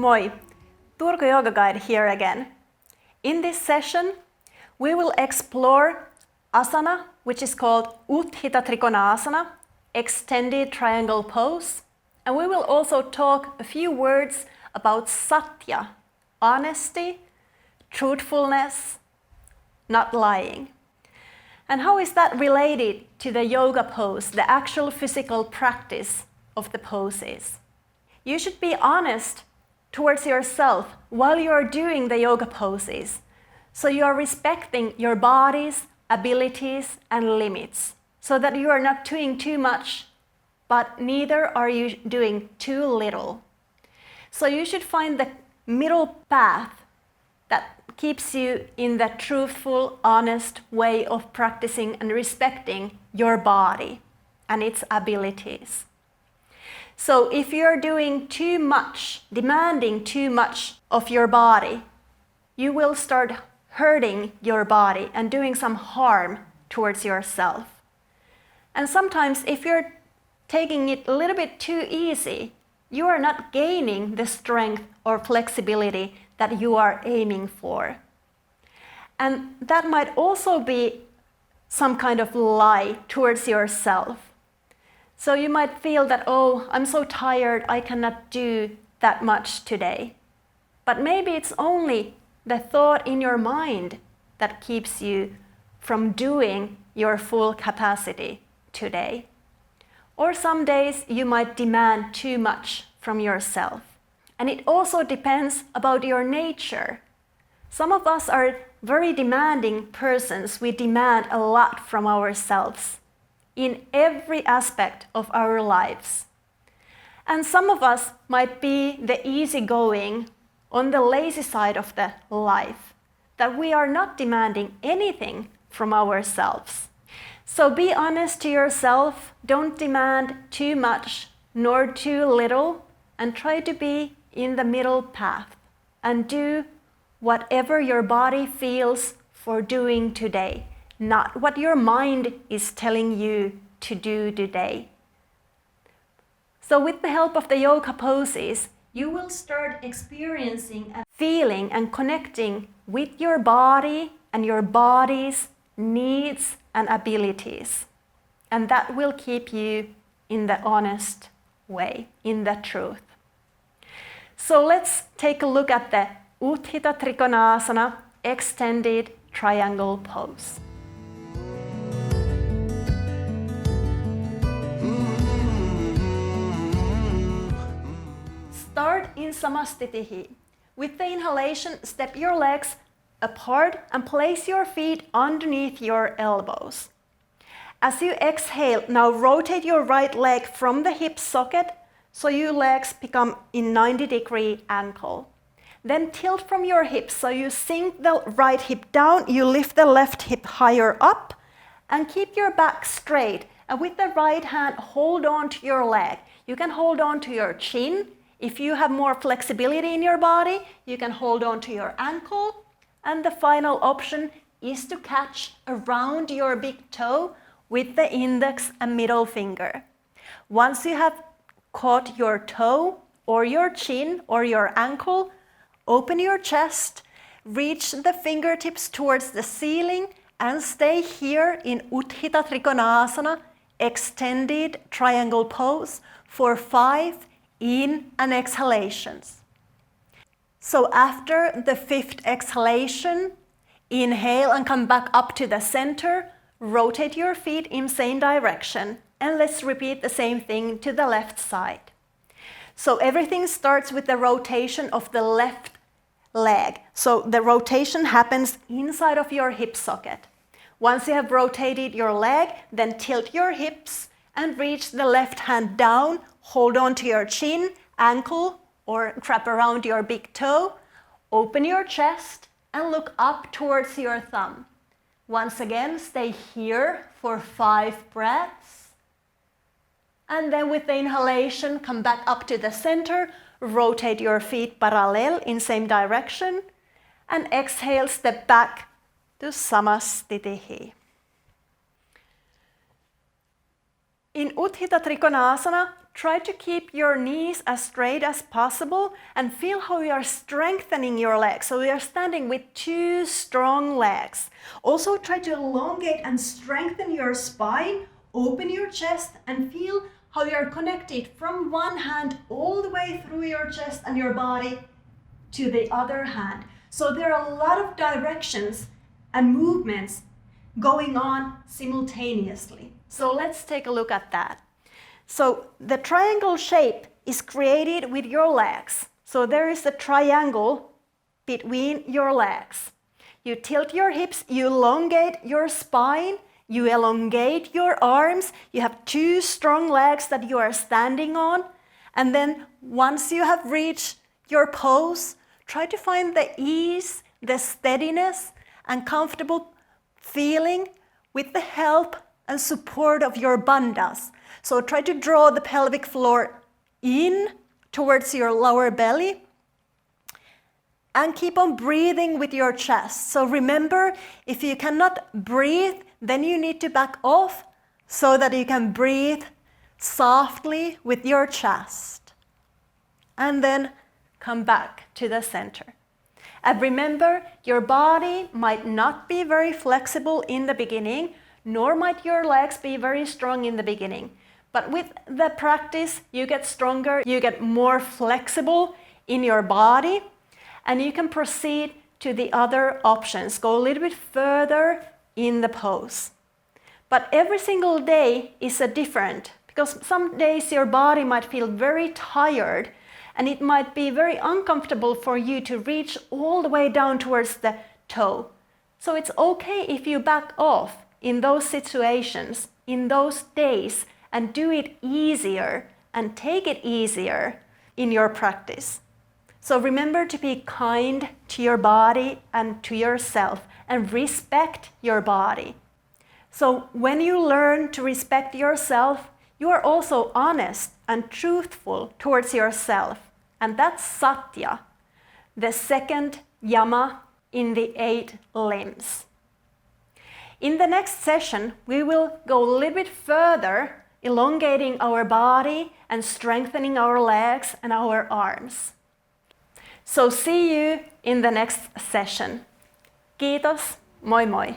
Moi! Turku Yoga Guide here again. In this session, we will explore asana, which is called Utthita Trikonasana, extended triangle pose. And we will also talk a few words about Satya, honesty, truthfulness, not lying. And how is that related to the yoga pose, the actual physical practice of the poses? You should be honest towards yourself while you are doing the yoga poses. So you are respecting your body's abilities and limits, so that you are not doing too much, but neither are you doing too little. So you should find the middle path that keeps you in the truthful, honest way of practicing and respecting your body and its abilities. So if you're doing too much, demanding too much of your body, you will start hurting your body and doing some harm towards yourself. And sometimes if you're taking it a little bit too easy, you are not gaining the strength or flexibility that you are aiming for. And that might also be some kind of lie towards yourself. So you might feel that, oh, I'm so tired, I cannot do that much today. But maybe it's only the thought in your mind that keeps you from doing your full capacity today. Or some days you might demand too much from yourself. And it also depends about your nature. Some of us are very demanding persons. We demand a lot from ourselves in every aspect of our lives. And some of us might be the easygoing, on the lazy side of the life, that we are not demanding anything from ourselves. So be honest to yourself, don't demand too much nor too little, and try to be in the middle path and do whatever your body feels for doing today, not what your mind is telling you to do today. So with the help of the yoga poses, you will start experiencing and feeling and connecting with your body and your body's needs and abilities. And that will keep you in the honest way, in the truth. So let's take a look at the Utthita Trikonasana extended triangle pose. Start in Samastitihi. With the inhalation, step your legs apart and place your feet underneath your elbows. As you exhale, now rotate your right leg from the hip socket so your legs become in 90-degree angle. Then tilt from your hips, so you sink the right hip down, you lift the left hip higher up, and keep your back straight. And with the right hand, hold on to your leg. You can hold on to your chin. If you have more flexibility in your body, you can hold on to your ankle. And the final option is to catch around your big toe with the index and middle finger. Once you have caught your toe or your chin or your ankle, open your chest, reach the fingertips towards the ceiling, and stay here in Utthita Trikonasana, extended triangle pose, for 5 in and exhalations. So after the 5th exhalation, inhale and come back up to the center, rotate your feet in same direction, and let's repeat the same thing to the left side. So everything starts with the rotation of the left leg. So the rotation happens inside of your hip socket. Once you have rotated your leg, then tilt your hips and reach the left hand down, hold on to your chin, ankle, or wrap around your big toe, open your chest and look up towards your thumb. Once again, stay here for 5 breaths. And then with the inhalation, come back up to the center, rotate your feet parallel in same direction, and exhale, step back to Samastitihi. In Utthita Trikonasana, try to keep your knees as straight as possible and feel how you are strengthening your legs. So you are standing with 2 strong legs. Also try to elongate and strengthen your spine, open your chest and feel how you are connected from one hand all the way through your chest and your body to the other hand. So there are a lot of directions and movements going on simultaneously. So let's take a look at that. So the triangle shape is created with your legs. So there is a triangle between your legs. You tilt your hips, you elongate your spine, you elongate your arms, you have 2 strong legs that you are standing on. And then once you have reached your pose, try to find the ease, the steadiness, and comfortable feeling with the help and support of your bandhas. So try to draw the pelvic floor in towards your lower belly and keep on breathing with your chest. So remember, if you cannot breathe, then you need to back off so that you can breathe softly with your chest. And then come back to the center. And remember, your body might not be very flexible in the beginning, nor might your legs be very strong in the beginning. But with the practice, you get stronger, you get more flexible in your body, and you can proceed to the other options. Go a little bit further in the pose. But every single day is different, because some days your body might feel very tired, and it might be very uncomfortable for you to reach all the way down towards the toe. So it's okay if you back off in those situations, in those days, and do it easier and take it easier in your practice. So remember to be kind to your body and to yourself and respect your body. So when you learn to respect yourself, you are also honest and truthful towards yourself. And that's Satya, the 2nd yama in the 8 limbs. In the next session, we will go a little bit further, elongating our body and strengthening our legs and our arms. So see you in the next session. Kiitos, moi moi!